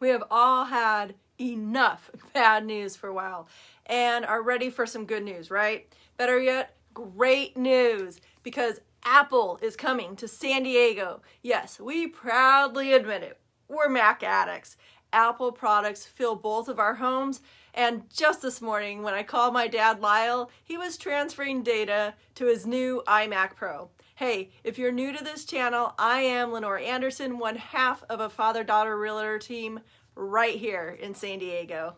We have all had enough bad news for a while and are ready for some good news, right? Better yet, great news, because Apple is coming to San Diego. Yes, we proudly admit it. We're Mac addicts. Apple products fill both of our homes, and just this morning when I called my dad Lyle, he was transferring data to his new iMac Pro. Hey, if you're new to this channel, I am Lenore Anderson, one half of a father-daughter realtor team right here in San Diego.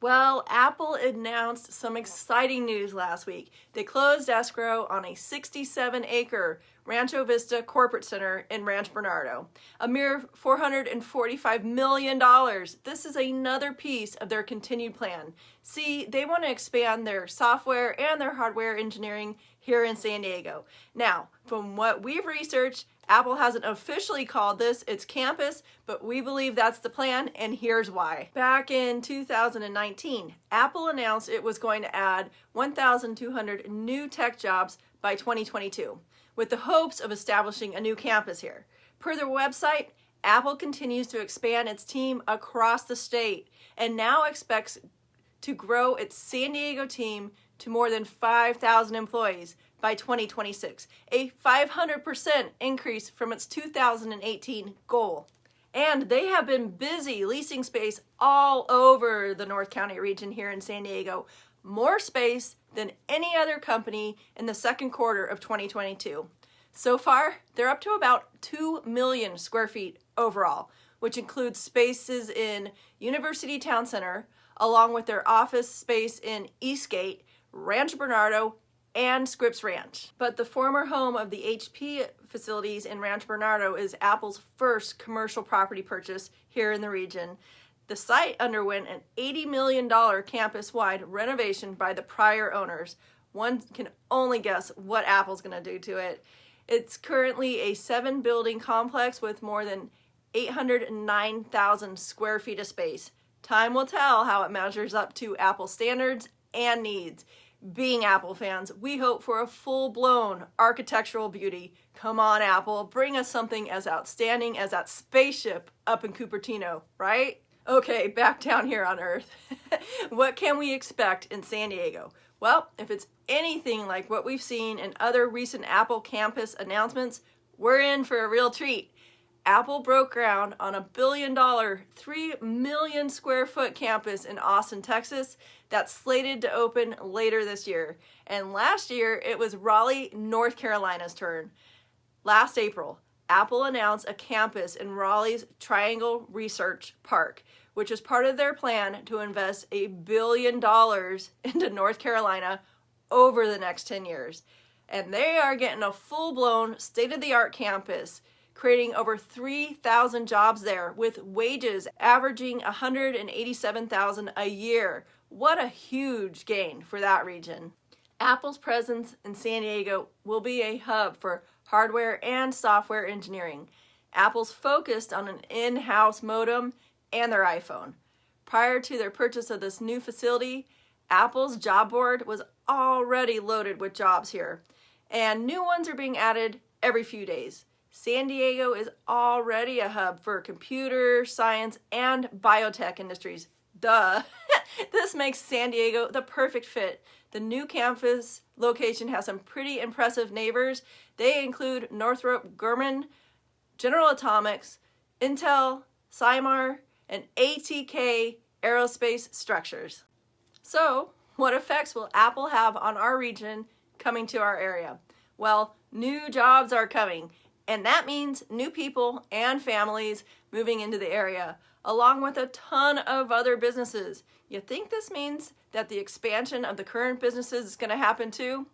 Well, Apple announced some exciting news last week. They closed escrow on a 67-acre Rancho Vista corporate center in Rancho Bernardo. A mere $445 million. This is another piece of their continued plan. See, they want to expand their software and their hardware engineering here in San Diego. Now, from what we've researched, Apple hasn't officially called this its campus, but we believe that's the plan, and here's why. Back in 2019, Apple announced it was going to add 1,200 new tech jobs by 2022, with the hopes of establishing a new campus here. Per their website, Apple continues to expand its team across the state and now expects to grow its San Diego team to more than 5,000 employees by 2026, a 500% increase from its 2018 goal. And they have been busy leasing space all over the North County region here in San Diego, more space than any other company in the second quarter of 2022. So far, they're up to about 2 million square feet overall, which includes spaces in University Town Center, along with their office space in Eastgate, Rancho Bernardo, and Scripps Ranch. But the former home of the HP facilities in Rancho Bernardo is Apple's first commercial property purchase here in the region. The site underwent an $80 million campus-wide renovation by the prior owners. One can only guess what Apple's going to do to it. It's currently a 7-building complex with more than 809,000 square feet of space. Time will tell how it measures up to Apple standards and needs. Being Apple fans, we hope for a full-blown architectural beauty. Come on, Apple, bring us something as outstanding as that spaceship up in Cupertino, right? Okay, back down here on Earth. What can we expect in San Diego? Well, if it's anything like what we've seen in other recent Apple campus announcements, we're in for a real treat. Apple broke ground on a $1 billion, 3 million square foot campus in Austin, Texas, that's slated to open later this year. And last year, it was Raleigh, North Carolina's turn. Last April, Apple announced a campus in Raleigh's Triangle Research Park, which is part of their plan to invest $1 billion into North Carolina over the next 10 years. And they are getting a full-blown, state-of-the-art campus, creating over 3,000 jobs there with wages averaging $187,000 a year. What a huge gain for that region. Apple's presence in San Diego will be a hub for hardware and software engineering. Apple's focused on an in-house modem and their iPhone. Prior to their purchase of this new facility, Apple's job board was already loaded with jobs here, and new ones are being added every few days. San Diego is already a hub for computer, science, and biotech industries. Duh! This makes San Diego the perfect fit. The new campus location has some pretty impressive neighbors. They include Northrop Grumman, General Atomics, Intel, Cymar, and ATK Aerospace Structures. So, what effects will Apple have on our region coming to our area? Well, new jobs are coming. And that means new people and families moving into the area, along with a ton of other businesses. You think this means that the expansion of the current businesses is going to happen too?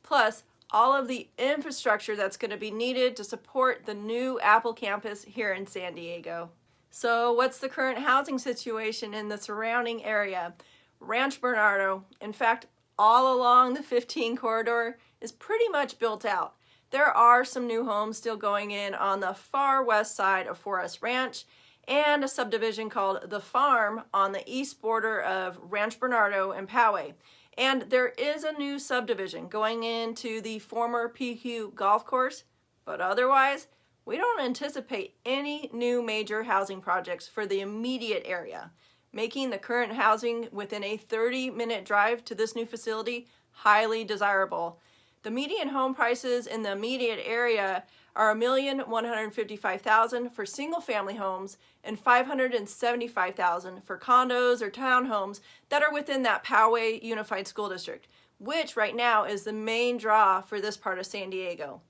Plus, all of the infrastructure that's going to be needed to support the new Apple campus here in San Diego. So, what's the current housing situation in the surrounding area? Rancho Bernardo, in fact, all along the 15 corridor, is pretty much built out. There are some new homes still going in on the far west side of Forest Ranch and a subdivision called The Farm on the east border of Rancho Bernardo and Poway. And there is a new subdivision going into the former PQ golf course, but otherwise, we don't anticipate any new major housing projects for the immediate area, making the current housing within a 30-minute drive to this new facility highly desirable. The median home prices in the immediate area are $1,155,000 for single-family homes and $575,000 for condos or townhomes that are within that Poway Unified School District, which right now is the main draw for this part of San Diego.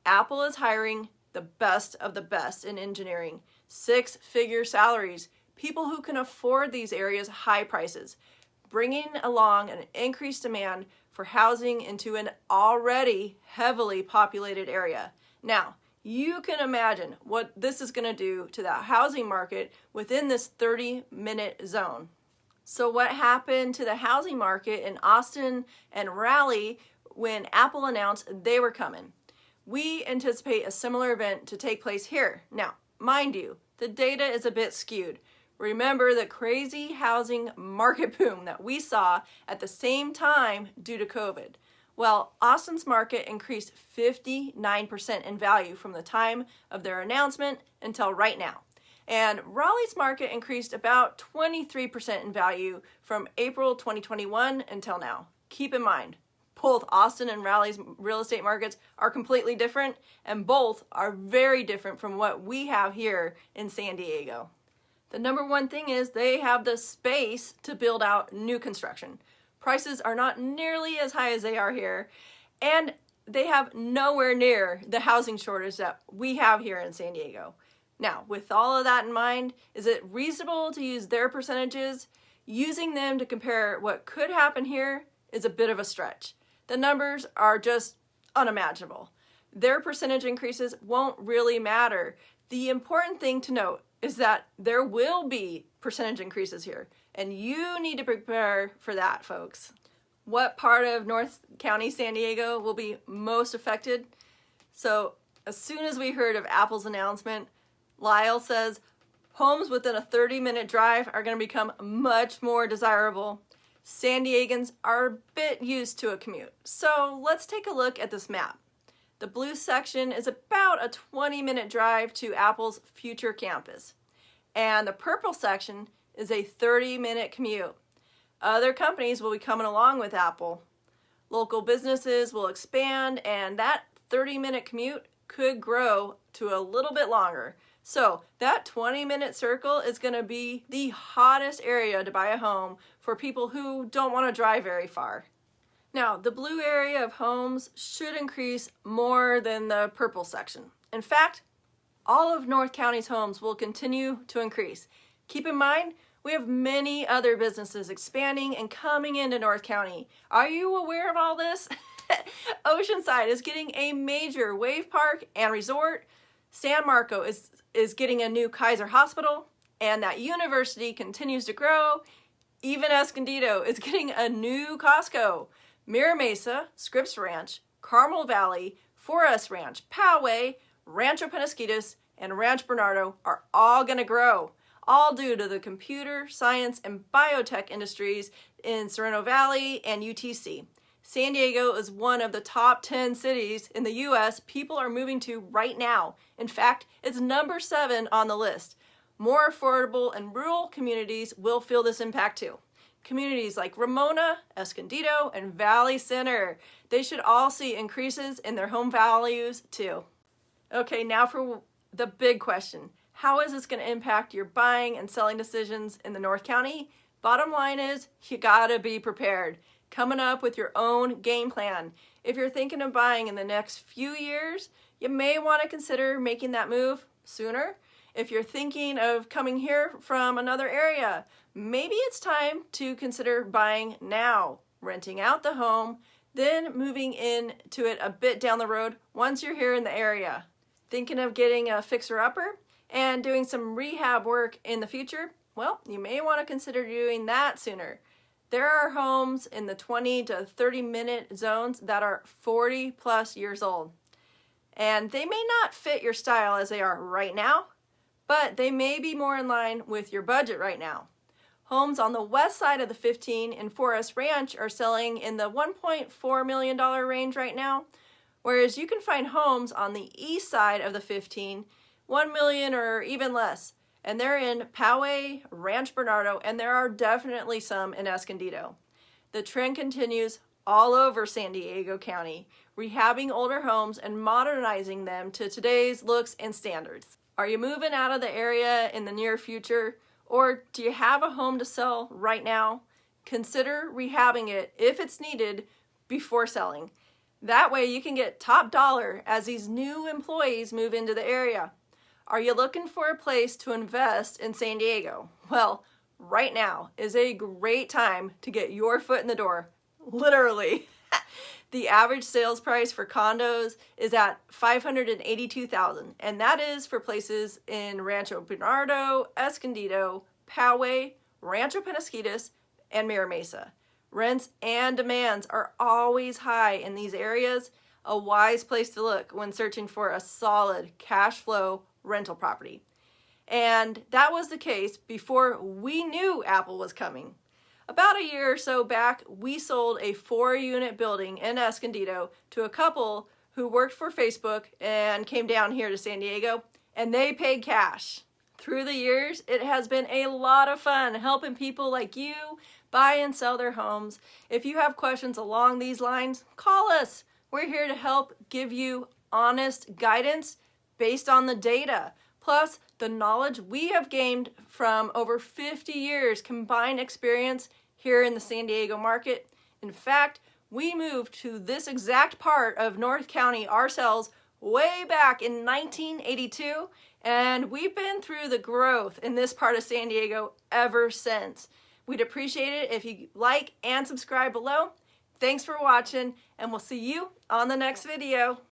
Apple is hiring the best of the best in engineering, 6-figure salaries, people who can afford these areas' high prices, bringing along an increased demand for housing into an already heavily populated area. Now, you can imagine what this is going to do to the housing market within this 30-minute zone. So what happened to the housing market in Austin and Raleigh when Apple announced they were coming? We anticipate a similar event to take place here. Now, mind you, the data is a bit skewed. Remember the crazy housing market boom that we saw at the same time due to COVID. Well, Austin's market increased 59% in value from the time of their announcement until right now. And Raleigh's market increased about 23% in value from April 2021 until now. Keep in mind, both Austin and Raleigh's real estate markets are completely different, and both are very different from what we have here in San Diego. The number one thing is they have the space to build out new construction. Prices are not nearly as high as they are here, and they have nowhere near the housing shortage that we have here in San Diego. Now, with all of that in mind, is it reasonable to use their percentages? Using them to compare what could happen here is a bit of a stretch. The numbers are just unimaginable. Their percentage increases won't really matter. The important thing to note is that there will be percentage increases here, and you need to prepare for that, folks. What part of North County, San Diego will be most affected? So as soon as we heard of Apple's announcement, Lyle says homes within a 30-minute drive are going to become much more desirable. San Diegans are a bit used to a commute. So let's take a look at this map. The blue section is about a 20-minute drive to Apple's future campus. And the purple section is a 30-minute commute. Other companies will be coming along with Apple. Local businesses will expand, and that 30-minute commute could grow to a little bit longer. So that 20-minute circle is going to be the hottest area to buy a home for people who don't want to drive very far. Now, the blue area of homes should increase more than the purple section. In fact, all of North County's homes will continue to increase. Keep in mind, we have many other businesses expanding and coming into North County. Are you aware of all this? Oceanside is getting a major wave park and resort. San Marco is getting a new Kaiser Hospital, and that university continues to grow. Even Escondido is getting a new Costco. Mira Mesa, Scripps Ranch, Carmel Valley, Forest Ranch, Poway, Rancho Penasquitos, and Rancho Bernardo are all going to grow, all due to the computer, science, and biotech industries in Sereno Valley and UTC. San Diego is one of the top 10 cities in the U.S. people are moving to right now. In fact, it's number 7 on the list. More affordable and rural communities will feel this impact too. Communities like Ramona, Escondido, and Valley Center, they should all see increases in their home values too. Okay, now for the big question. How is this going to impact your buying and selling decisions in the North County? Bottom line is, you gotta be prepared. Coming up with your own game plan. If you're thinking of buying in the next few years, you may want to consider making that move sooner. If you're thinking of coming here from another area, maybe it's time to consider buying now, renting out the home, then moving into it a bit down the road once you're here in the area. Thinking of getting a fixer-upper and doing some rehab work in the future? Well, you may want to consider doing that sooner. There are homes in the 20 to 30-minute zones that are 40 plus years old. And they may not fit your style as they are right now, but they may be more in line with your budget right now. Homes on the west side of the 15 in Forest Ranch are selling in the $1.4 million range right now, whereas you can find homes on the east side of the 15, $1 million or even less, and they're in Poway, Rancho Bernardo, and there are definitely some in Escondido. The trend continues all over San Diego County, rehabbing older homes and modernizing them to today's looks and standards. Are you moving out of the area in the near future? Or do you have a home to sell right now? Consider rehabbing it if it's needed before selling. That way you can get top dollar as these new employees move into the area. Are you looking for a place to invest in San Diego? Well, right now is a great time to get your foot in the door. Literally. The average sales price for condos is at $582,000, and that is for places in Rancho Bernardo, Escondido, Poway, Rancho Penasquitos, and Mira Mesa. Rents and demands are always high in these areas, a wise place to look when searching for a solid cash flow rental property. And that was the case before we knew Apple was coming. About a year or so back, we sold a 4-unit building in Escondido to a couple who worked for Facebook and came down here to San Diego, and they paid cash. Through the years, it has been a lot of fun helping people like you buy and sell their homes. If you have questions along these lines, call us. We're here to help give you honest guidance based on the data, plus the knowledge we have gained from over 50 years combined experience here in the San Diego market. In fact, we moved to this exact part of North County ourselves way back in 1982, and we've been through the growth in this part of San Diego ever since. We'd appreciate it if you like and subscribe below. Thanks for watching, and we'll see you on the next video.